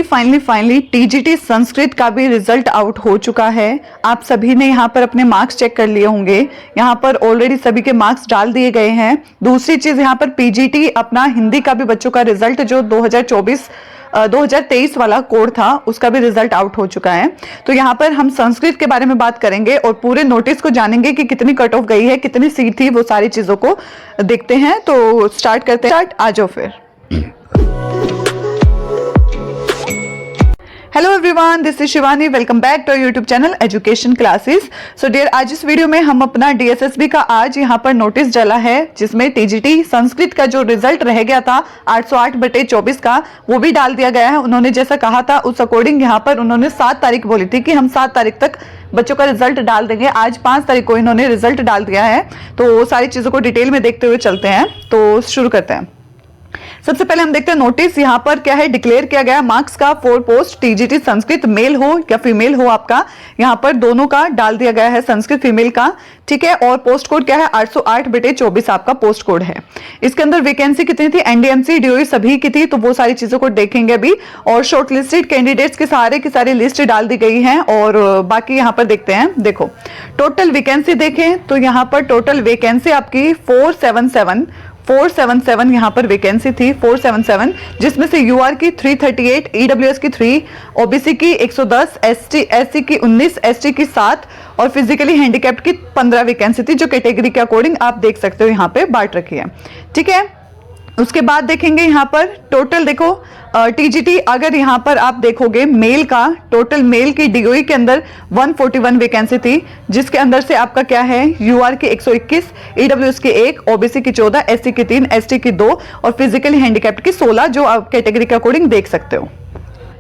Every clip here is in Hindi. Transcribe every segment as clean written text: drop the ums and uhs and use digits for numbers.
फाइनली टीजीटी संस्कृत का भी रिजल्ट आउट हो चुका है। आप सभी ने यहाँ पर अपने मार्क्स चेक कर लिए होंगे। यहाँ पर ऑलरेडी सभी के मार्क्स डाल दिए गए हैं। दूसरी चीज यहाँ पर पीजीटी अपना हिंदी का भी बच्चों का रिजल्ट जो 2023 वाला कोड था उसका भी रिजल्ट आउट हो चुका है। तो यहाँ पर हम संस्कृत के बारे में बात करेंगे और पूरे नोटिस को जानेंगे कि कितनी कट ऑफ गई है, कितनी सीट थी, वो सारी चीजों को देखते हैं। तो स्टार्ट करते हैं। आ जाओ फिर। Hello everyone, this is Shivani. Welcome back to YouTube channel education classes. So dear, आज इस वीडियो में हम अपना डीएसएसबी का आज यहाँ पर नोटिस डाला है जिसमें टीजीटी संस्कृत का जो रिजल्ट रह गया था 808/24 का वो भी डाल दिया गया है। उन्होंने जैसा कहा था उस अकॉर्डिंग यहाँ पर उन्होंने 7 तारीख बोली थी कि हम 7 तारीख तक बच्चों का रिजल्ट डाल देंगे। आज 5 तारीख को इन्होंने रिजल्ट डाल दिया है। तो सारी चीजों को डिटेल में देखते हुए चलते हैं। तो शुरू करते हैं। सबसे पहले हम देखते हैं नोटिस। यहाँ पर क्या है, डिक्लेयर किया गया मार्क्स का 4 पोस्ट टीजीटी संस्कृत, मेल हो या फीमेल हो आपका, यहाँ पर दोनों का डाल दिया गया है, संस्कृत फीमेल का, ठीक है। और पोस्ट कोड क्या है, 808/24 आपका पोस्ट कोड है। इसके अंदर वैकेंसी कितनी थी, एनडीएमसी डीओई सभी की थी, तो वो सारी चीजों को देखेंगे अभी। और शॉर्टलिस्टेड कैंडिडेट्स के सारे की सारी लिस्ट डाल दी गई है। और बाकी यहाँ पर देखते हैं। देखो टोटल वैकेंसी देखें तो यहाँ पर टोटल वैकेंसी आपकी 477 यहाँ पर वैकेंसी थी, 477, जिसमें से यूआर की 338, ईडब्ल्यूएस की 3, ओबीसी की 110, एससी की 19, एसटी की 7 और फिजिकली हैंडीकैप्ड की 15 वैकेंसी थी, जो कैटेगरी के अकॉर्डिंग आप देख सकते हो यहाँ पे बांट रखी है, ठीक है। उसके बाद देखेंगे यहाँ पर टोटल, देखो टीजीटी अगर यहाँ पर आप देखोगे मेल का, टोटल मेल की डीओई के अंदर 141 वैकेंसी थी, जिसके अंदर से आपका क्या है, यूआर की 121, ईडब्ल्यूएस की 1, ओबीसी की 14, एससी की 3, एसटी की 2 और फिजिकली हैंडीकैप्ड की 16, जो आप कैटेगरी के अकॉर्डिंग देख सकते हो,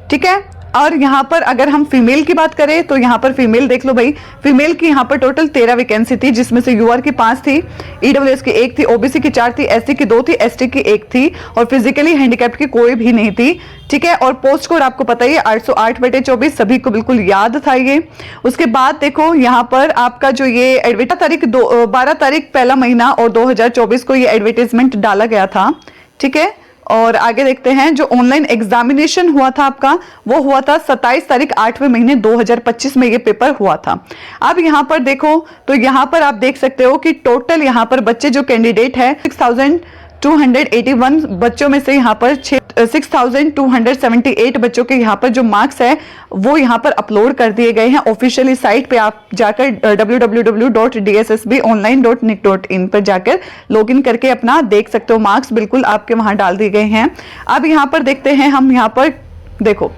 ठीक है। और यहाँ पर अगर हम फीमेल की बात करें तो यहाँ पर फीमेल देख लो भाई, फीमेल की यहाँ पर टोटल 13 वैकेंसी थी, जिसमें से यूआर की 5 थी, ईडब्ल्यूएस की 1 थी, ओबीसी की 4 थी, एससी की 2 थी, एसटी की 1 थी और फिजिकली हैंडीकैप्ड की कोई भी नहीं थी, ठीक है। और पोस्ट कोड आपको पता ही है 808/24, सभी को बिल्कुल याद था ये। उसके बाद देखो यहाँ पर आपका जो ये 12 तारीख पहला महीना और 2024 को ये एडवर्टाइजमेंट डाला गया था, ठीक है। और आगे देखते हैं, जो ऑनलाइन एग्जामिनेशन हुआ था आपका वो हुआ था 27 तारीख 8वें महीने 2025 में ये पेपर हुआ था। अब यहाँ पर देखो तो यहाँ पर आप देख सकते हो कि टोटल यहाँ पर बच्चे जो कैंडिडेट है 6281 बच्चों में से यहाँ पर 6278 बच्चों के यहाँ पर जो मार्क्स है वो यहाँ पर अपलोड कर दिए गए हैं ऑफिशियली साइट पे। आप जाकर www.dssbonline.nic.in पर जाकर लॉगिन करके अपना देख सकते हो, मार्क्स बिल्कुल आपके वहां डाल दिए गए हैं। अब यहाँ पर देखते हैं हम, यहाँ पर देखो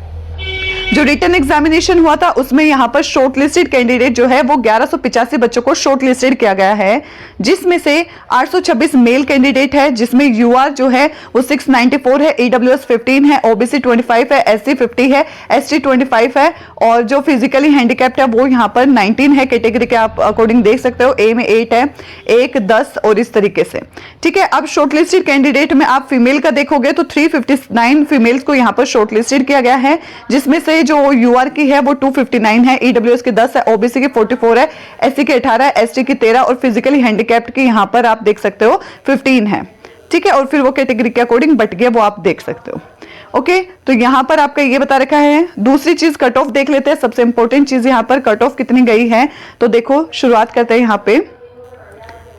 जो रिटन एग्जामिनेशन हुआ था उसमें यहाँ पर शॉर्टलिस्टेड कैंडिडेट जो है वो 1185 बच्चों को शॉर्टलिस्टेड किया गया है, जिसमें से 826 मेल कैंडिडेट है, जिसमें यूआर जो है वो 694 है, ईडब्ल्यूएस 15 है, ओबीसी 25 है, एससी 50 है, एसटी 25 है और जो फिजिकली हैंडीकैप्ड है वो यहाँ पर 19 है, कैटेगरी के आप अकॉर्डिंग देख सकते हो। ए में 8 है, 1, 10 और इस तरीके से, ठीक है। अब शॉर्टलिस्टेड कैंडिडेट में आप फीमेल का देखोगे तो 359 फीमेल्स को यहाँ पर शॉर्टलिस्टेड किया गया है, जिसमें से जो यूआर की है वो 259 है, ईडब्ल्यूएस की 10 है, ओबीसी की 44 है, एससी की 18 है, एसटी की 13 और फिजिकली हैंडीकैप्ड की यहाँ पर आप देख सकते हो 15 है, ठीक है। और फिर वो कैटेगरी के अकॉर्डिंग बट गया, वो आप देख सकते हो, ओके। तो यहाँ पर आपका ये बता रखा है। दूसरी चीज कट ऑफ देख लेते हैं, सबसे इंपॉर्टेंट चीज यहाँ पर कट ऑफ कितनी गई है। तो देखो शुरुआत करते हैं यहाँ पे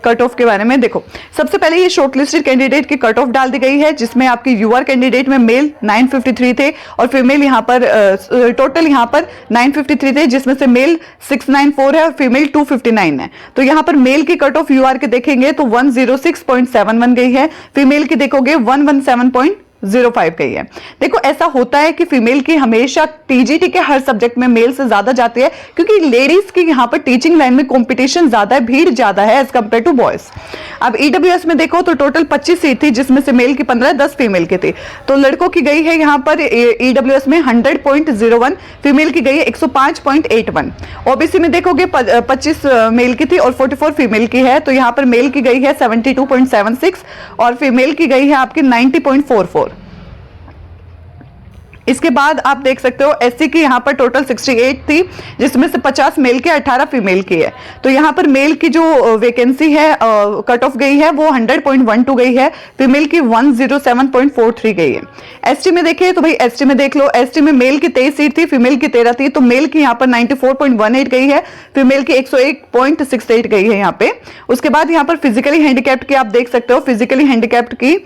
कट ऑफ के बारे में। देखो सबसे पहले ये शॉर्टलिस्टेड कैंडिडेट की कट ऑफ डाल दी गई है, जिसमें आपके यूआर कैंडिडेट में मेल 953 थे और फीमेल यहाँ पर टोटल यहाँ पर 953 थे, जिसमें से मेल 694 है और फीमेल 259 है। तो यहाँ पर मेल की कट ऑफ यूआर के देखेंगे तो 106.71 गई है, फीमेल की देखोगे 117.05 गई है। देखो ऐसा होता है कि फीमेल की हमेशा टीजीटी के हर सब्जेक्ट में मेल से ज्यादा जाती है, क्योंकि लेडीज की यहाँ पर टीचिंग लाइन में कंपटीशन ज्यादा है, भीड़ ज्यादा है एज कंपेयर टू बॉयज। अब ईडब्ल्यूएस में देखो तो टोटल 25 सीट थी, जिसमें से मेल की 15, 10 फीमेल की थी। तो लड़कों की गई है यहाँ पर ईडब्ल्यूएस में 100.01, फीमेल की गई है 105.81। ओबीसी में देखोगे 25 मेल की थी और 44 फीमेल की है, तो यहाँ पर मेल की गई है 72.76 और फीमेल की गई है आपकी 90.44। इसके बाद आप देख सकते हो एससी की यहाँ पर टोटल 68 थी, जिसमें से 50 मेल के 18 फीमेल की है। तो यहाँ पर मेल की जो वैकेंसी है कट ऑफ गई है वो 100.12 गई है, फीमेल की 107.43 गई है। एसटी में देखिए तो भाई एसटी में देख लो, एसटी में मेल की 23 सीट थी, फीमेल की 13 थी, तो मेल की यहाँ पर 94.18 गई है, फीमेल की 101.68 गई है यहाँ पे। उसके बाद यहाँ पर फिजिकली हैंडीकैप्ड की आप देख सकते हो, फिजिकली हैंडीकैप्ड की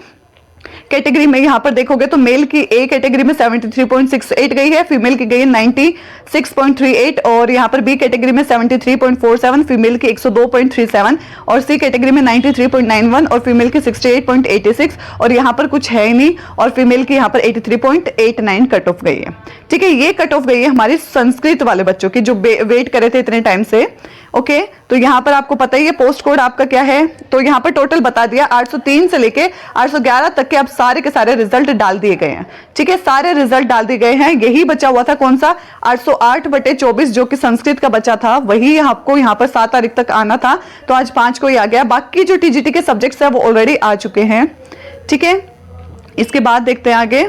कैटेगरी में यहां पर देखोगे तो मेल की ए कैटेगरी में 73.68 गई है, फीमेल की गई है 96.38, और यहां पर बी कैटेगरी में 73.47, फीमेल की 102.37, और सी कैटेगरी में 93.91 और फीमेल की 68.86, और यहां पर कुछ है ही नहीं, और फीमेल की यहां पर 83.89 कट ऑफ गई है। ठीक है, ये कट ऑफ गई है हमारी संस्कृत वाले बच्चों की जो वेट करे थे इतने टाइम से। ओके, तो यहाँ पर आपको पता ही है पोस्ट कोड आपका क्या है, तो यहाँ पर टोटल बता दिया 803 से लेके 811 तक के आप सारे के सारे रिजल्ट डाल दिए गए हैं। ठीक है, सारे रिजल्ट डाल दिए गए हैं। यही बचा हुआ था कौन सा 808/24 जो कि संस्कृत का बचा था, वही आपको यहाँ पर 7 तारीख तक आना था, तो आज 5 को ही आ गया। बाकी जो टीजीटी के सब्जेक्ट्स है वो ऑलरेडी आ चुके हैं। ठीक है, इसके बाद देखते हैं आगे।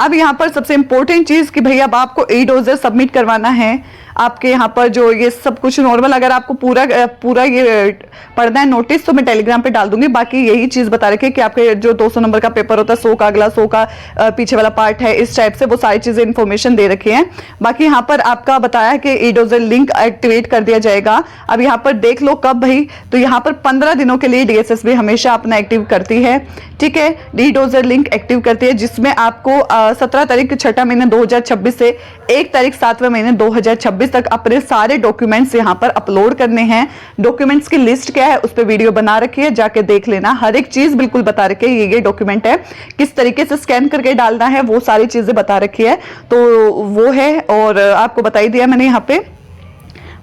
अब यहाँ पर सबसे इंपॉर्टेंट चीज कि भैया अब आपको ई-डोजर सबमिट करवाना है। आपके यहाँ पर जो ये सब कुछ नॉर्मल, अगर आपको पूरा ये पढ़ना है नोटिस तो मैं टेलीग्राम पे डाल दूंगी। बाकी यही चीज बता रखी है कि आपके जो 200 नंबर का पेपर होता है 100 का अगला 100 का पीछे वाला पार्ट है, इस टाइप से वो सारी चीजें इन्फॉर्मेशन दे रखी है। बाकी यहाँ पर आपका बताया है कि ई-डोजर लिंक एक्टिवेट कर दिया जाएगा। अब यहाँ पर देख लो कब भाई, तो यहाँ पर 15 दिनों के लिए डीएसएसबी हमेशा अपना एक्टिव करती है। ठीक है, ई-डोजर लिंक एक्टिव करती है, जिसमें आपको 17 तारीख 6 महीने 2026 से 1 तारीख 7वें महीने 2026 तक अपने सारे डॉक्यूमेंट्स यहाँ पर अपलोड करने हैं। डॉक्यूमेंट्स की लिस्ट क्या है उस पर वीडियो बना रखी है, जाके देख लेना। हर एक चीज बिल्कुल बता रखी है, ये डॉक्यूमेंट है, किस तरीके से स्कैन करके डालना है, वो सारी चीजें बता रखी है, तो वो है। और आपको बता ही दिया मैंने यहाँ पे।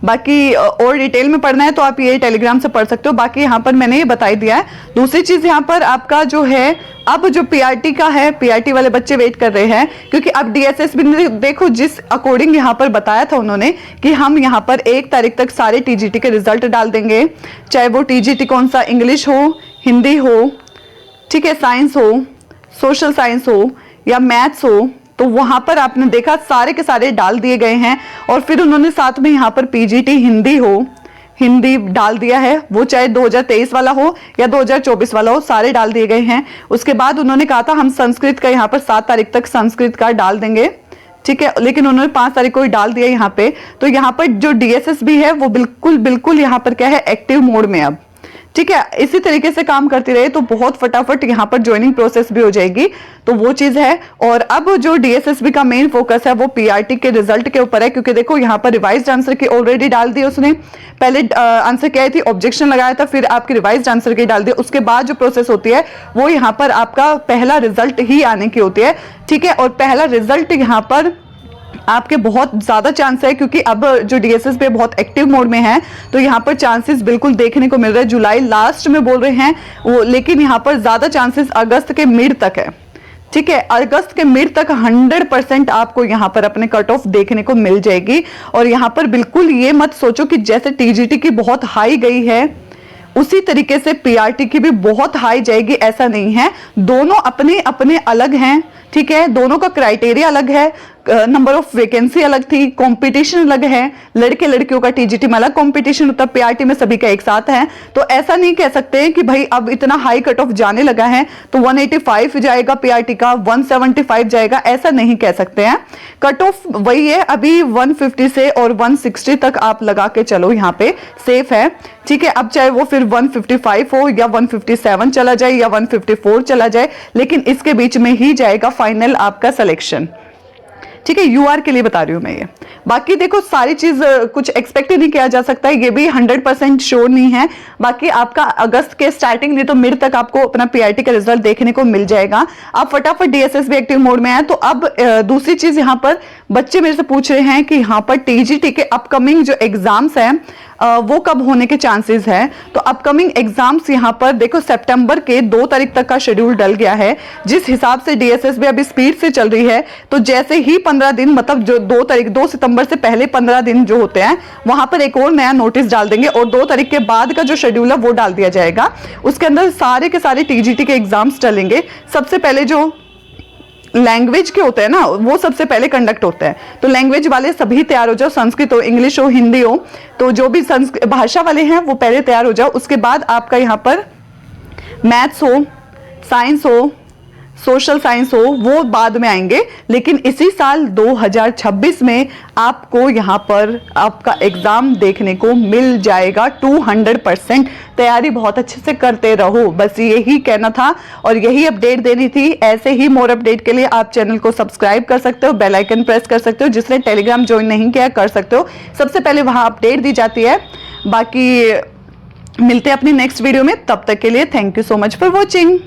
बाकी और डिटेल में पढ़ना है तो आप ये टेलीग्राम से पढ़ सकते हो। बाकी यहाँ पर मैंने ये बता ही दिया है। दूसरी चीज यहाँ पर आपका जो है, अब जो पीआरटी का है, पीआरटी वाले बच्चे वेट कर रहे हैं, क्योंकि अब डीएसएसबी ने देखो जिस अकॉर्डिंग यहाँ पर बताया था उन्होंने कि हम यहाँ पर 1 तारीख तक सारे टीजीटी के रिजल्ट डाल देंगे, चाहे वो टीजीटी कौन सा, इंग्लिश हो, हिंदी हो, ठीक है, साइंस हो, सोशल साइंस हो या मैथ्स हो। तो वहां पर आपने देखा सारे के सारे डाल दिए गए हैं। और फिर उन्होंने साथ में यहाँ पर पीजीटी हिंदी हो, हिंदी डाल दिया है, वो चाहे 2023 वाला हो या 2024 वाला हो, सारे डाल दिए गए हैं। उसके बाद उन्होंने कहा था हम संस्कृत का यहाँ पर 7 तारीख तक संस्कृत का डाल देंगे। ठीक है, लेकिन उन्होंने 5 तारीख को ही डाल दिया यहाँ पे। तो यहाँ पर जो डीएसएसबी है वो बिल्कुल यहाँ पर क्या है, एक्टिव मोड में अब। ठीक है, इसी तरीके से काम करती रहे तो बहुत फटाफट यहाँ पर ज्वाइनिंग प्रोसेस भी हो जाएगी, तो वो चीज है। और अब जो डीएसएसबी का मेन फोकस है वो पीआरटी के रिजल्ट के ऊपर है, क्योंकि देखो यहाँ पर रिवाइज्ड आंसर की ऑलरेडी डाल दी उसने। पहले आंसर क्या थी, ऑब्जेक्शन लगाया था, फिर आपकी रिवाइज्ड आंसर की डाल दी। उसके बाद जो प्रोसेस होती है वो यहाँ पर आपका पहला रिजल्ट ही आने की होती है। ठीक है, और पहला रिजल्ट यहाँ पर आपके बहुत ज्यादा चांस है, क्योंकि अब जो डीएसएसबी बहुत एक्टिव मोड में है, तो यहाँ पर चांसेस बिल्कुल देखने को मिल रहे हैं। जुलाई लास्ट में बोल रहे हैं वो, लेकिन यहाँ पर ज्यादा चांसेस अगस्त के मिड तक है। ठीक है, अगस्त के मिड तक 100% आपको यहाँ पर अपने कट ऑफ देखने को मिल जाएगी। और यहाँ पर बिल्कुल ये मत सोचो कि जैसे टीजीटी की बहुत हाई गई है उसी तरीके से पीआरटी की भी बहुत हाई जाएगी, ऐसा नहीं है। दोनों अपने अपने अलग हैं। ठीक है, दोनों का क्राइटेरिया अलग है, नंबर ऑफ वैकेंसी अलग थी, कंपटीशन अलग है। लड़के लड़कियों का टीजीटी में अलग कंपटीशन होता है, पीआरटी में सभी का एक साथ है। तो ऐसा नहीं कह सकते कि भाई अब इतना हाई कट ऑफ जाने लगा है तो 185 जाएगा पीआरटी का, 175 जाएगा, ऐसा नहीं कह सकते हैं। कट ऑफ वही है अभी 150 से और 160 तक आप लगा के चलो, यहाँ पे सेफ है। ठीक है, अब चाहे वो फिर 155 हो या 157 चला जाए या 154 चला जाए, लेकिन इसके बीच में ही जाएगा फाइनल आपका सिलेक्शन। ठीक है, यूआर के लिए बता रही हूं मैं ये। बाकी देखो सारी चीज कुछ एक्सपेक्ट नहीं किया जा सकता है, ये भी 100% श्योर नहीं है। बाकी आपका अगस्त के स्टार्टिंग नहीं तो मिड तक आपको अपना पीआरटी का रिजल्ट देखने को मिल जाएगा। आप फटाफट डीएसएसबी एक्टिव मोड में है। तो अब दूसरी चीज यहाँ पर बच्चे मेरे से पूछ रहे हैं कि यहाँ पर टीजीटी के अपकमिंग जो एग्जाम्स हैं वो कब होने के चांसेस है। तो अपकमिंग एग्जाम्स यहाँ पर देखो सितंबर के 2 तारीख तक का शेड्यूल डल गया है। जिस हिसाब से डीएसएसबी अभी स्पीड से चल रही है, तो जैसे ही 15 दिन मतलब जो 2 सितंबर से पहले 15 दिन जो होते हैं वहां पर एक और नया नोटिस डाल देंगे, और 2 तारीख के बाद का जो शेड्यूल है वो डाल दिया जाएगा। उसके अंदर सारे के सारे टीजीटी के एग्जाम्स चलेंगे। सबसे पहले जो लैंग्वेज के होते हैं ना, वो सबसे पहले कंडक्ट होते हैं। तो लैंग्वेज वाले सभी तैयार हो जाओ, संस्कृत हो, इंग्लिश हो, हिंदी हो, तो जो भी भाषा वाले हैं वो पहले तैयार हो जाओ। उसके बाद आपका यहाँ पर मैथ्स हो, साइंस हो, सोशल साइंस हो, वो बाद में आएंगे। लेकिन इसी साल 2026 में आपको यहाँ पर आपका एग्जाम देखने को मिल जाएगा 200%। तैयारी बहुत अच्छे से करते रहो, बस यही कहना था और यही अपडेट देनी थी। ऐसे ही मोर अपडेट के लिए आप चैनल को सब्सक्राइब कर सकते हो, बेल आइकन प्रेस कर सकते हो। जिसने टेलीग्राम ज्वाइन नहीं किया कर सकते हो, सबसे पहले वहां अपडेट दी जाती है। बाकी मिलते हैं अपनी नेक्स्ट वीडियो में, तब तक के लिए thank you so much for watching.